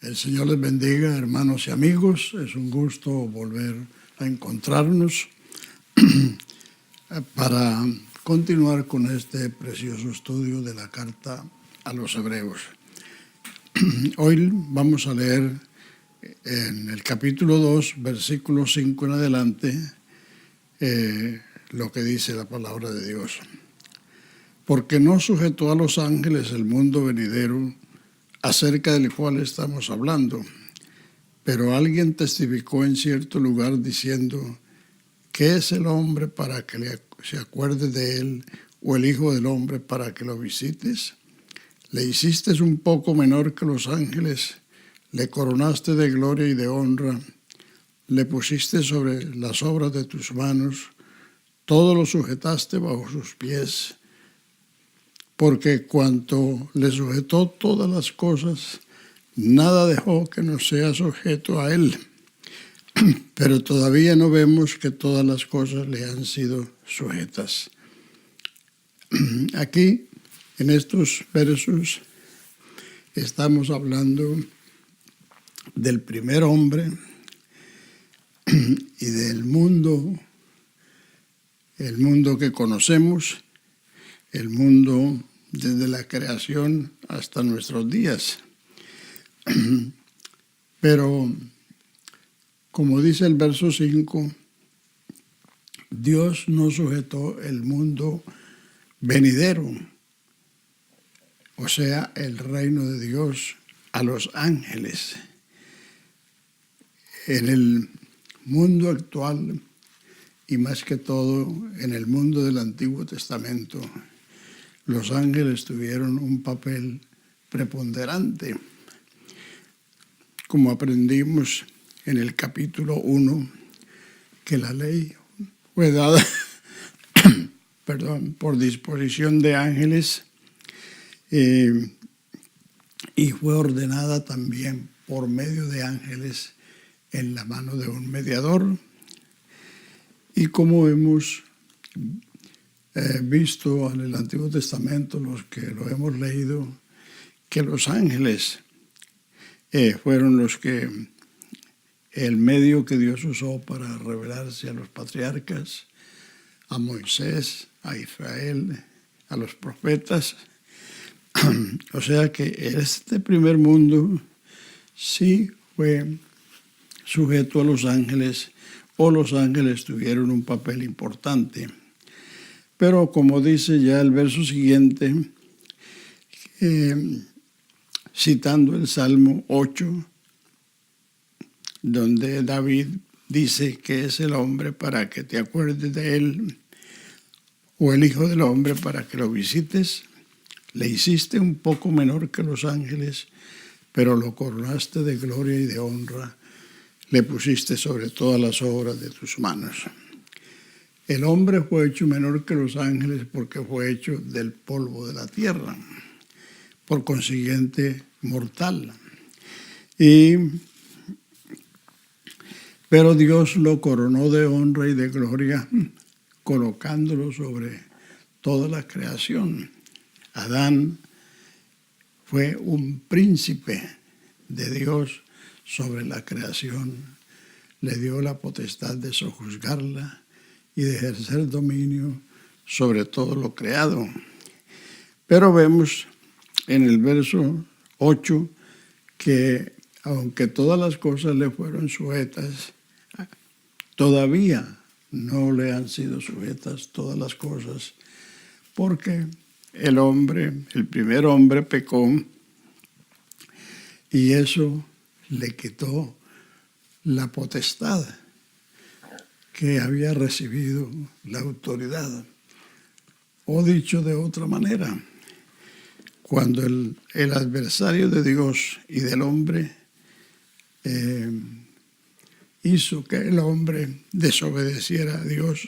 El Señor les bendiga, hermanos y amigos. Es un gusto volver a encontrarnos para continuar con este precioso estudio de la carta a los Hebreos. Hoy vamos a leer en el capítulo 2, versículo 5 en adelante, lo que dice la palabra de Dios. Porque no sujetó a los ángeles el mundo venidero, acerca del cual estamos hablando. Pero alguien testificó en cierto lugar diciendo, ¿qué es el hombre para que se acuerde de él, o el hijo del hombre para que lo visites? Le hiciste un poco menor que los ángeles, le coronaste de gloria y de honra, le pusiste sobre las obras de tus manos, todo lo sujetaste bajo sus pies. Porque cuanto le sujetó todas las cosas, nada dejó que no sea sujeto a él. Pero todavía no vemos que todas las cosas le han sido sujetas. Aquí, en estos versos, estamos hablando del primer hombre y del mundo, el mundo que conocemos, el mundo desde la creación hasta nuestros días. Pero, como dice el verso 5, Dios no sujetó el mundo venidero, o sea, el reino de Dios, a los ángeles. En el mundo actual, y más que todo en el mundo del Antiguo Testamento, los ángeles tuvieron un papel preponderante. Como aprendimos en el capítulo 1, que la ley fue dada por disposición de ángeles y fue ordenada también por medio de ángeles en la mano de un mediador. Y como hemos visto en el Antiguo Testamento, los que lo hemos leído, que los ángeles fueron los que, el medio que Dios usó para revelarse a los patriarcas, a Moisés, a Israel, a los profetas. O sea que este primer mundo sí fue sujeto a los ángeles, o los ángeles tuvieron un papel importante. Pero como dice ya el verso siguiente, citando el Salmo 8, donde David dice que es el hombre para que te acuerdes de él, o el hijo del hombre para que lo visites, le hiciste un poco menor que los ángeles, pero lo coronaste de gloria y de honra, le pusiste sobre todas las obras de tus manos. El hombre fue hecho menor que los ángeles porque fue hecho del polvo de la tierra, por consiguiente mortal. Pero Dios lo coronó de honra y de gloria, colocándolo sobre toda la creación. Adán fue un príncipe de Dios sobre la creación. Le dio la potestad de sojuzgarla y de ejercer dominio sobre todo lo creado. Pero vemos en el verso 8 que aunque todas las cosas le fueron sujetas, todavía no le han sido sujetas todas las cosas, porque el primer hombre pecó, y eso le quitó la potestad que había recibido, la autoridad. O dicho de otra manera, cuando el adversario de Dios y del hombre hizo que el hombre desobedeciera a Dios,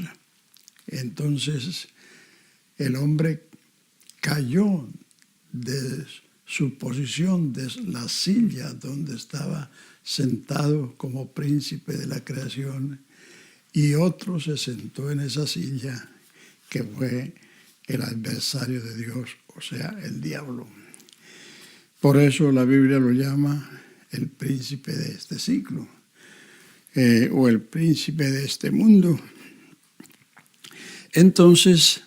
entonces el hombre cayó de su posición, de la silla donde estaba sentado como príncipe de la creación, y otro se sentó en esa silla que fue el adversario de Dios, o sea, el diablo. Por eso la Biblia lo llama el príncipe de este siglo o el príncipe de este mundo. Entonces,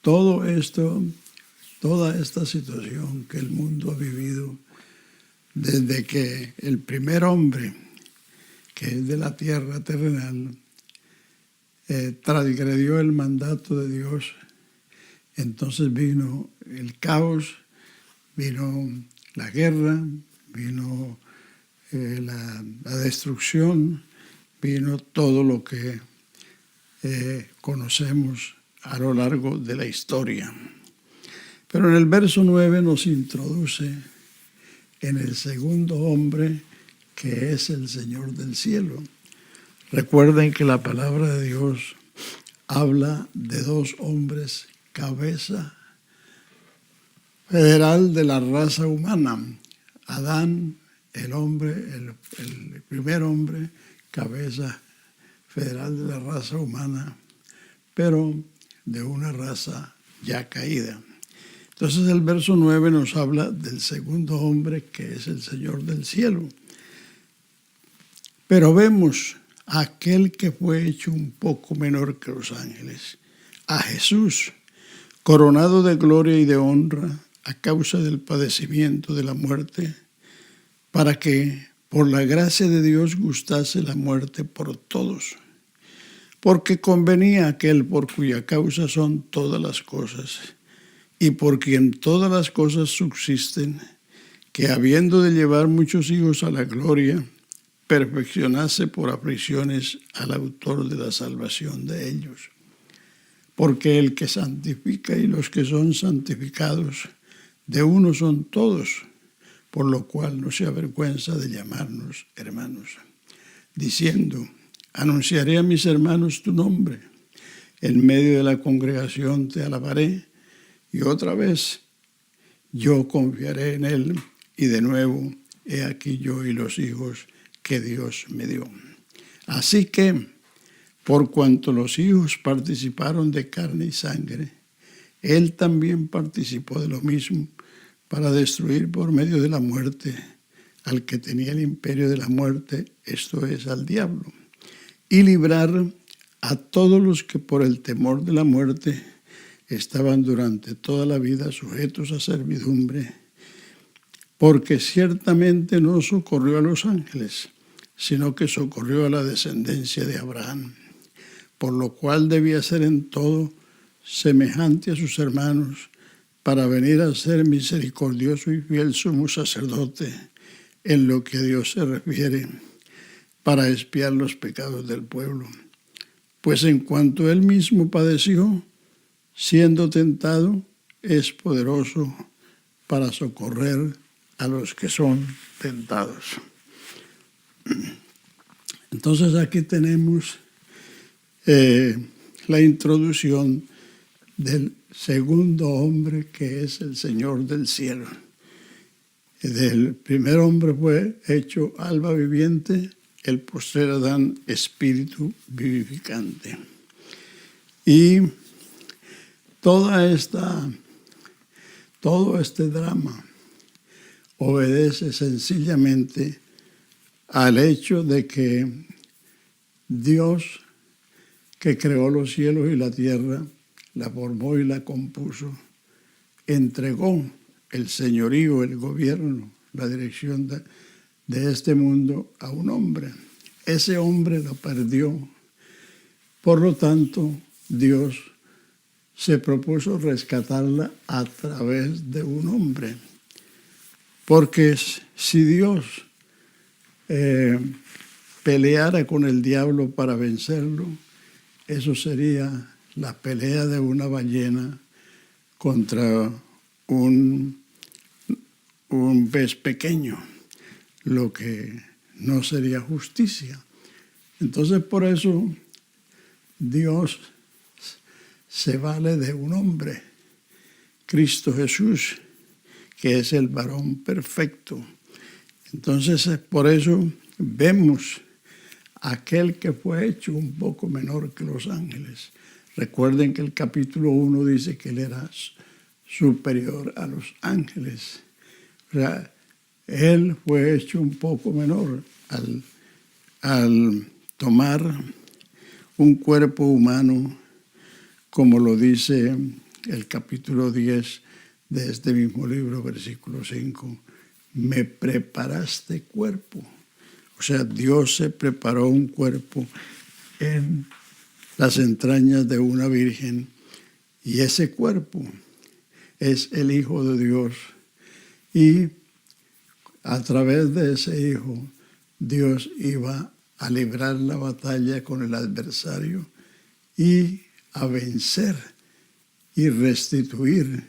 todo esto, toda esta situación que el mundo ha vivido desde que el primer hombre, que es de la tierra terrenal, transgredió el mandato de Dios, entonces vino el caos, vino la guerra, vino la destrucción, vino todo lo que conocemos a lo largo de la historia. Pero en el verso 9 nos introduce en el segundo hombre, que es el Señor del cielo. Recuerden que la palabra de Dios habla de dos hombres, cabeza federal de la raza humana. Adán, el hombre, el primer hombre, cabeza federal de la raza humana, pero de una raza ya caída. Entonces el verso 9 nos habla del segundo hombre, que es el Señor del cielo. Pero vemos a aquel que fue hecho un poco menor que los ángeles, a Jesús, coronado de gloria y de honra a causa del padecimiento de la muerte, para que por la gracia de Dios gustase la muerte por todos. Porque convenía aquel por cuya causa son todas las cosas, y por quien todas las cosas subsisten, que habiendo de llevar muchos hijos a la gloria, perfeccionase por aflicciones al autor de la salvación de ellos. Porque el que santifica y los que son santificados, de uno son todos, por lo cual no se avergüenza de llamarnos hermanos, diciendo: anunciaré a mis hermanos tu nombre, en medio de la congregación te alabaré, y otra vez yo confiaré en él, y de nuevo he aquí yo y los hijos que Dios me dio. Así que, por cuanto los hijos participaron de carne y sangre, él también participó de lo mismo, para destruir por medio de la muerte al que tenía el imperio de la muerte, esto es, al diablo, y librar a todos los que por el temor de la muerte estaban durante toda la vida sujetos a servidumbre, porque ciertamente no socorrió a los ángeles, sino que socorrió a la descendencia de Abraham, por lo cual debía ser en todo semejante a sus hermanos, para venir a ser misericordioso y fiel sumo sacerdote en lo que a Dios se refiere, para expiar los pecados del pueblo. Pues en cuanto él mismo padeció, siendo tentado, es poderoso para socorrer a los que son tentados. Entonces aquí tenemos la introducción del segundo hombre, que es el Señor del cielo. El primer hombre fue hecho alma viviente, el postrer Adán espíritu vivificante. Y todo este drama obedece sencillamente al hecho de que Dios, que creó los cielos y la tierra, la formó y la compuso, entregó el señorío, el gobierno, la dirección de este mundo a un hombre. Ese hombre lo perdió. Por lo tanto, Dios se propuso rescatarla a través de un hombre. Porque si Dios peleara con el diablo para vencerlo, eso sería la pelea de una ballena contra un pez pequeño, lo que no sería justicia. Entonces, por eso Dios se vale de un hombre, Cristo Jesús, que es el varón perfecto. Entonces, por eso vemos aquel que fue hecho un poco menor que los ángeles. Recuerden que el capítulo 1 dice que él era superior a los ángeles. O sea, Él fue hecho un poco menor al tomar un cuerpo humano, como lo dice el capítulo 10 de este mismo libro, versículo 5. Me preparaste cuerpo. O sea, Dios se preparó un cuerpo en las entrañas de una virgen, y ese cuerpo es el Hijo de Dios. Y a través de ese Hijo, Dios iba a librar la batalla con el adversario y a vencer y restituir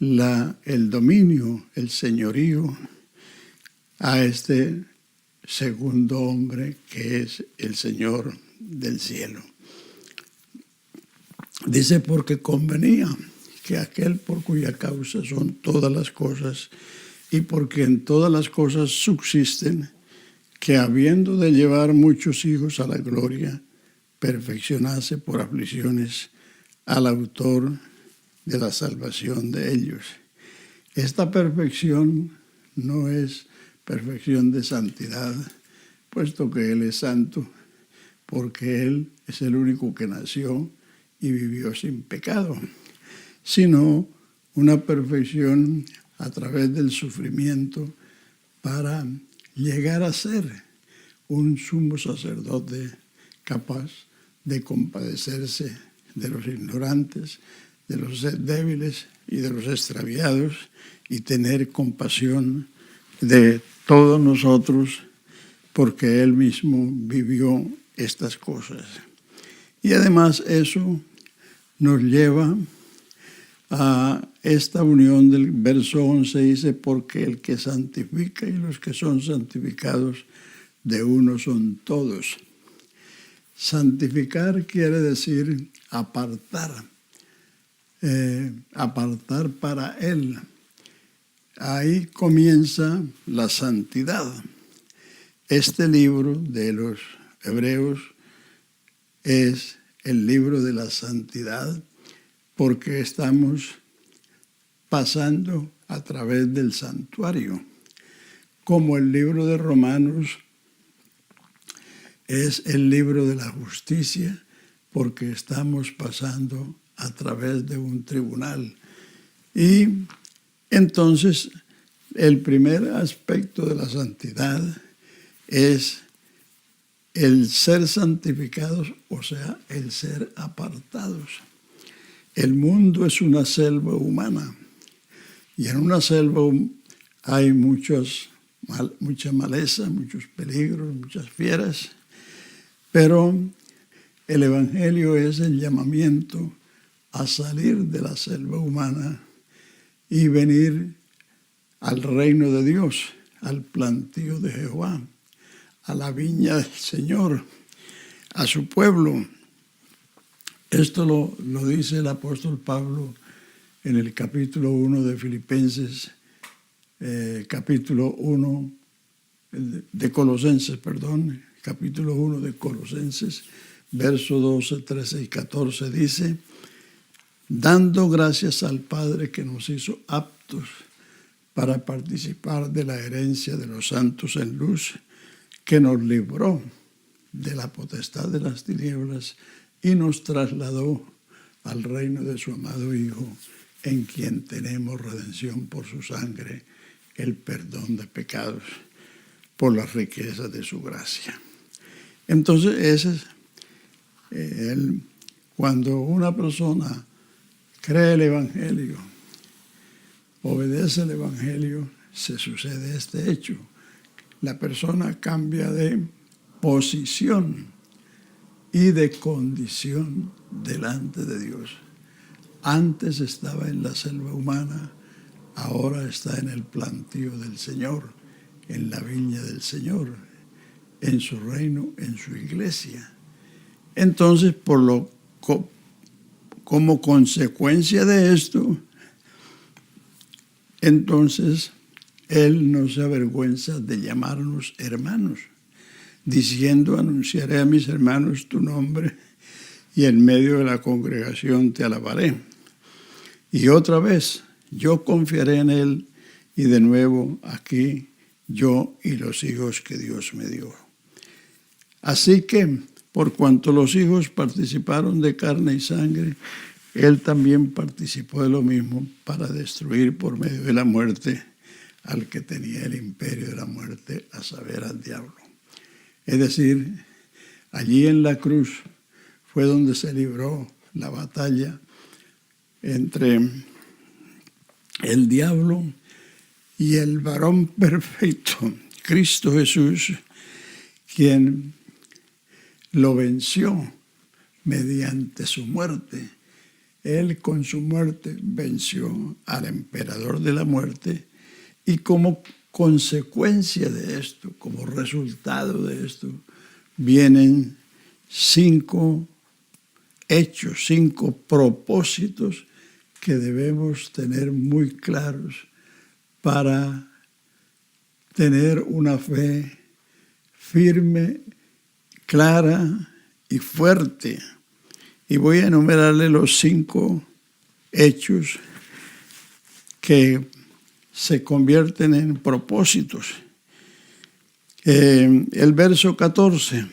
el dominio, el señorío a este segundo hombre que es el Señor del cielo. Dice, porque convenía que aquel por cuya causa son todas las cosas y porque en todas las cosas subsisten, que habiendo de llevar muchos hijos a la gloria, perfeccionase por aflicciones al autor de la salvación de ellos. Esta perfección no es perfección de santidad, puesto que Él es santo, porque Él es el único que nació y vivió sin pecado, sino una perfección a través del sufrimiento para llegar a ser un sumo sacerdote capaz de compadecerse de los ignorantes, de los débiles y de los extraviados, y tener compasión de todos nosotros, porque Él mismo vivió estas cosas. Y además eso nos lleva a esta unión del verso 11, dice, porque el que santifica y los que son santificados de uno son todos. Santificar quiere decir apartar, apartar para Él. Ahí comienza la santidad. Este libro de los Hebreos es el libro de la santidad, porque estamos pasando a través del santuario, como el libro de Romanos es el libro de la justicia, porque estamos pasando a través de un tribunal. Y entonces el primer aspecto de la santidad es el ser santificados, o sea, el ser apartados. El mundo es una selva humana, y en una selva hay mucha maleza, muchos peligros, muchas fieras, pero el Evangelio es el llamamiento a salir de la selva humana y venir al reino de Dios, al plantío de Jehová, a la viña del Señor, a su pueblo. Esto lo dice el apóstol Pablo en el capítulo 1 de Filipenses, capítulo 1 de Colosenses, perdón, capítulo 1 de Colosenses, versos 12, 13 y 14, dice, dando gracias al Padre que nos hizo aptos para participar de la herencia de los santos en luz, que nos libró de la potestad de las tinieblas y nos trasladó al reino de su amado Hijo, en quien tenemos redención por su sangre, el perdón de pecados, por las riquezas de su gracia. Entonces, ese es cuando una persona cree el Evangelio, obedece el Evangelio, se sucede este hecho. La persona cambia de posición y de condición delante de Dios. Antes estaba en la selva humana, ahora está en el plantío del Señor, en la viña del Señor, en su reino, en su iglesia. Entonces, como consecuencia de esto, entonces Él no se avergüenza de llamarnos hermanos, diciendo, anunciaré a mis hermanos tu nombre y en medio de la congregación te alabaré. Y otra vez, yo confiaré en Él y de nuevo aquí yo y los hijos que Dios me dio. Así que, por cuanto los hijos participaron de carne y sangre, Él también participó de lo mismo para destruir por medio de la muerte al que tenía el imperio de la muerte, a saber, al diablo. Es decir, allí en la cruz fue donde se libró la batalla entre el diablo y el varón perfecto, Cristo Jesús, quien lo venció mediante su muerte. Él con su muerte venció al emperador de la muerte, y como consecuencia de esto, como resultado de esto, vienen 5 hechos, 5 propósitos que debemos tener muy claros para tener una fe firme, clara y fuerte. Y voy a enumerarle los 5 hechos que se convierten en propósitos. El verso 14.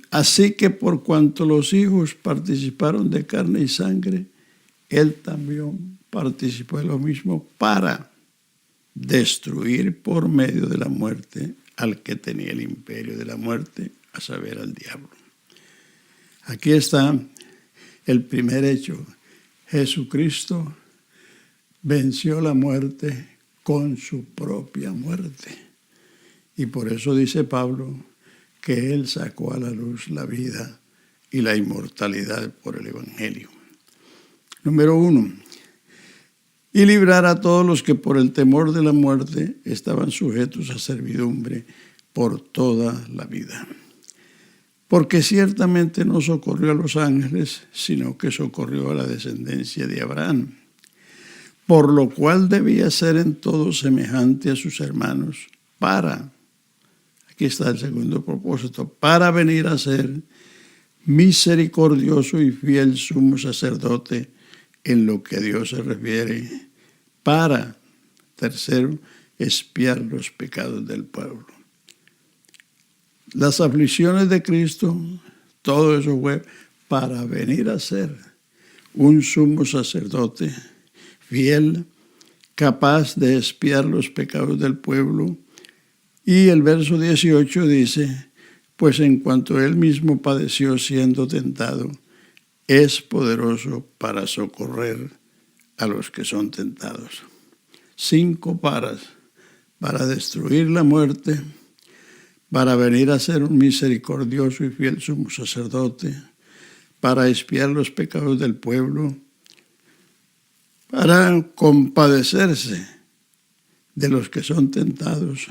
Así que por cuanto los hijos participaron de carne y sangre, Él también participó de lo mismo para destruir por medio de la muerte al que tenía el imperio de la muerte, a saber, al diablo. Aquí está el primer hecho. Jesucristo venció la muerte con su propia muerte. Y por eso dice Pablo que Él sacó a la luz la vida y la inmortalidad por el Evangelio. Número 1. Y librar a todos los que por el temor de la muerte estaban sujetos a servidumbre por toda la vida. Porque ciertamente no socorrió a los ángeles, sino que socorrió a la descendencia de Abraham, por lo cual debía ser en todo semejante a sus hermanos, aquí está el segundo propósito, para venir a ser misericordioso y fiel sumo sacerdote en lo que a Dios se refiere, para, tercero, expiar los pecados del pueblo. Las aflicciones de Cristo, todo eso fue para venir a ser un sumo sacerdote fiel, capaz de expiar los pecados del pueblo. Y el verso 18 dice, pues en cuanto Él mismo padeció siendo tentado, es poderoso para socorrer a los que son tentados. 5 para destruir la muerte, para venir a ser un misericordioso y fiel sumo sacerdote, para expiar los pecados del pueblo, para compadecerse de los que son tentados,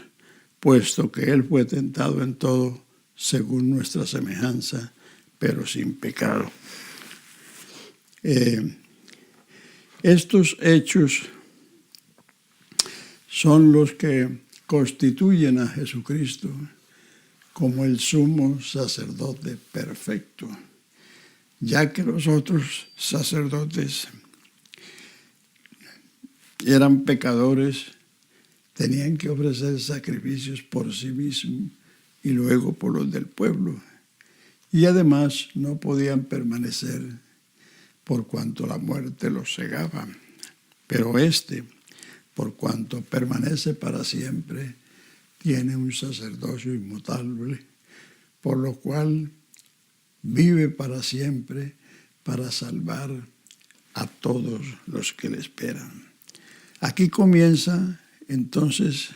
puesto que Él fue tentado en todo según nuestra semejanza, pero sin pecado. Estos hechos son los que constituyen a Jesucristo como el sumo sacerdote perfecto, ya que los otros sacerdotes eran pecadores, tenían que ofrecer sacrificios por sí mismos y luego por los del pueblo. Y además no podían permanecer por cuanto la muerte los cegaba. Pero por cuanto permanece para siempre, tiene un sacerdocio inmutable, por lo cual vive para siempre para salvar a todos los que le esperan. Aquí comienza entonces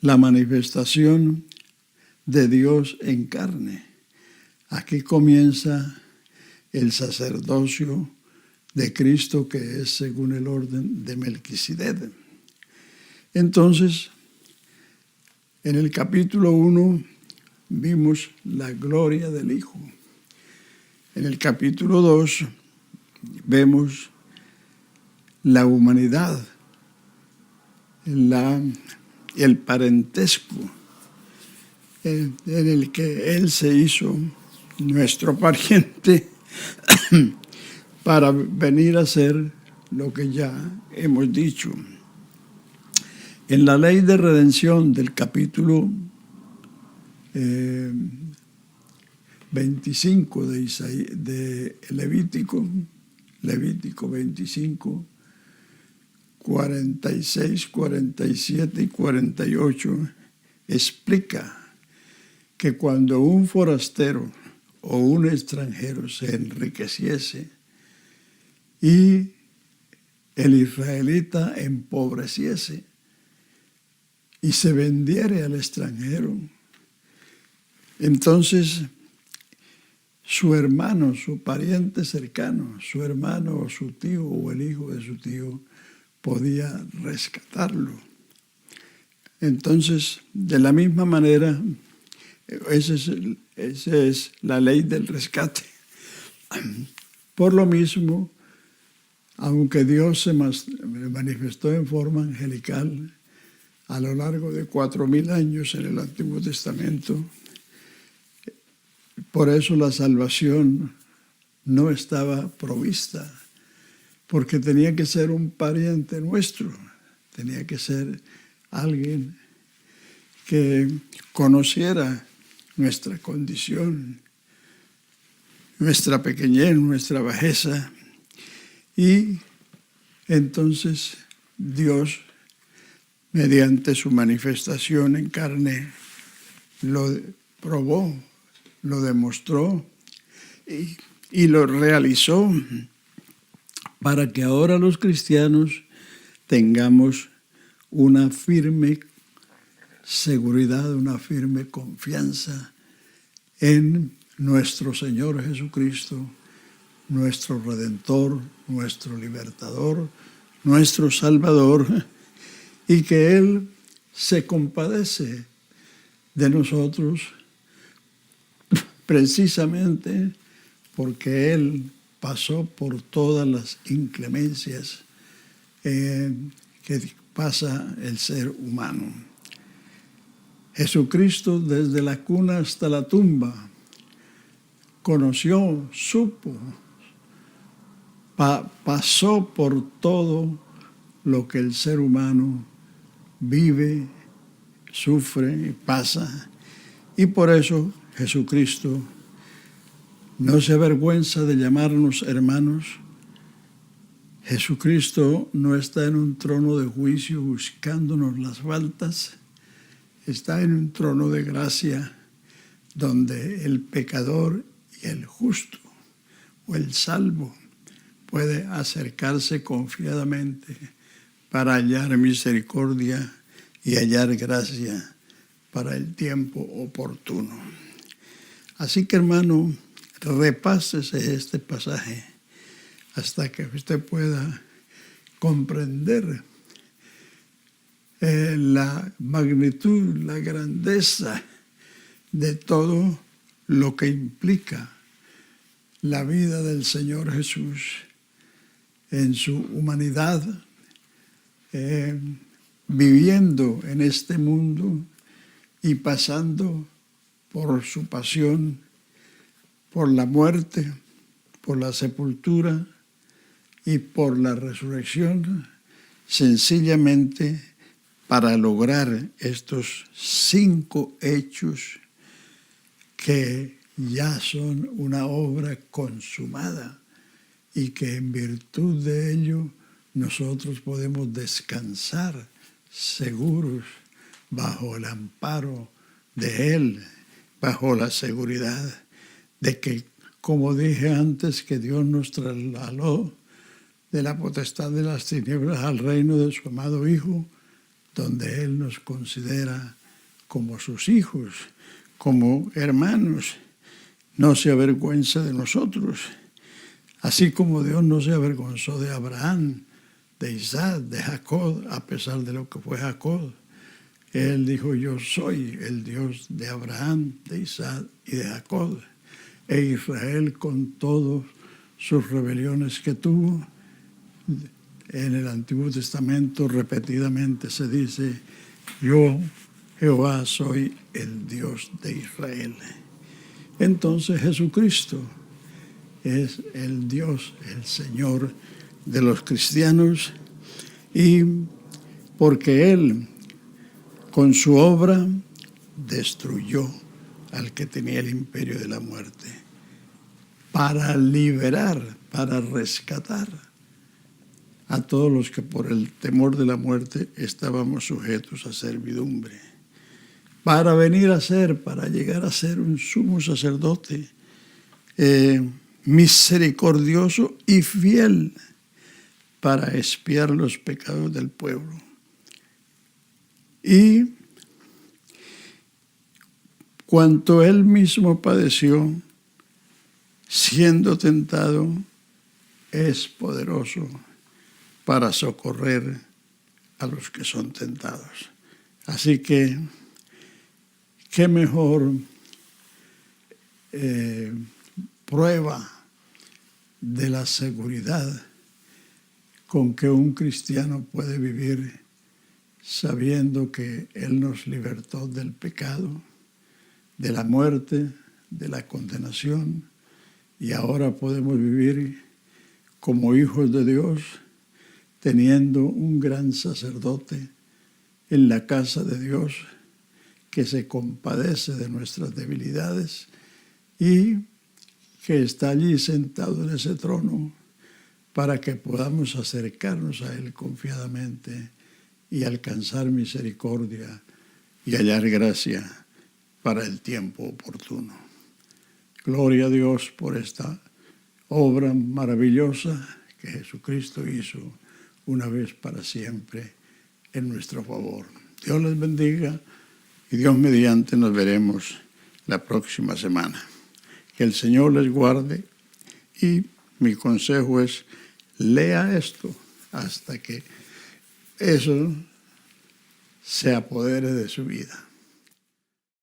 la manifestación de Dios en carne. Aquí comienza el sacerdocio de Cristo, que es según el orden de Melquisedec. Entonces, en el capítulo 1 vimos la gloria del Hijo. En el capítulo 2 vemos la humanidad, el parentesco en el que Él se hizo nuestro pariente para venir a ser lo que ya hemos dicho. En la ley de redención del capítulo 25 de Levítico 25, 46, 47 y 48, explica que cuando un forastero o un extranjero se enriqueciese y el israelita empobreciese y se vendiere al extranjero, entonces su hermano, su pariente cercano, su hermano o su tío o el hijo de su tío podía rescatarlo. Entonces, de la misma manera, esa es la ley del rescate. Por lo mismo, aunque Dios se manifestó en forma angelical a lo largo de 4,000 años en el Antiguo Testamento, por eso la salvación no estaba provista, porque tenía que ser un pariente nuestro, tenía que ser alguien que conociera nuestra condición, nuestra pequeñez, nuestra bajeza. Y entonces Dios, mediante su manifestación en carne, lo probó, lo demostró y lo realizó para que ahora los cristianos tengamos una firme seguridad, una firme confianza en nuestro Señor Jesucristo, nuestro Redentor, nuestro Libertador, nuestro Salvador, y que Él se compadece de nosotros precisamente porque Él pasó por todas las inclemencias que pasa el ser humano. Jesucristo, desde la cuna hasta la tumba, conoció, supo, pasó por todo lo que el ser humano vive, sufre y pasa. Y por eso Jesucristo no se avergüenza de llamarnos hermanos. Jesucristo no está en un trono de juicio buscándonos las faltas, está en un trono de gracia donde el pecador y el justo o el salvo puede acercarse confiadamente para hallar misericordia y hallar gracia para el tiempo oportuno. Así que, hermano, repásese este pasaje hasta que usted pueda comprender la magnitud, la grandeza de todo lo que implica la vida del Señor Jesús en su humanidad, viviendo en este mundo y pasando por su pasión, por la muerte, por la sepultura y por la resurrección, sencillamente para lograr estos 5 hechos que ya son una obra consumada y que en virtud de ello nosotros podemos descansar seguros bajo el amparo de Él, bajo la seguridad de que, como dije antes, que Dios nos trasladó de la potestad de las tinieblas al reino de su amado Hijo, donde Él nos considera como sus hijos, como hermanos. No se avergüenza de nosotros, así como Dios no se avergonzó de Abraham, de Isaac, de Jacob, a pesar de lo que fue Jacob. Él dijo: yo soy el Dios de Abraham, de Isaac y de Jacob. E Israel, con todas sus rebeliones que tuvo, en el Antiguo Testamento repetidamente se dice: yo, Jehová, soy el Dios de Israel. Entonces Jesucristo es el Dios, el Señor, de los cristianos y porque Él con su obra destruyó al que tenía el imperio de la muerte para liberar, para rescatar a todos los que por el temor de la muerte estábamos sujetos a servidumbre, para venir a ser, para llegar a ser un sumo sacerdote misericordioso y fiel para expiar los pecados del pueblo. Y cuanto él mismo padeció, siendo tentado, es poderoso para socorrer a los que son tentados. Así que, qué mejor prueba de la seguridad con que un cristiano puede vivir sabiendo que Él nos libertó del pecado, de la muerte, de la condenación, y ahora podemos vivir como hijos de Dios, teniendo un gran sacerdote en la casa de Dios que se compadece de nuestras debilidades y que está allí sentado en ese trono para que podamos acercarnos a Él confiadamente y alcanzar misericordia y hallar gracia para el tiempo oportuno. Gloria a Dios por esta obra maravillosa que Jesucristo hizo una vez para siempre en nuestro favor. Dios les bendiga y Dios mediante nos veremos la próxima semana. Que el Señor les guarde y mi consejo es lea esto hasta que eso se apodere de su vida.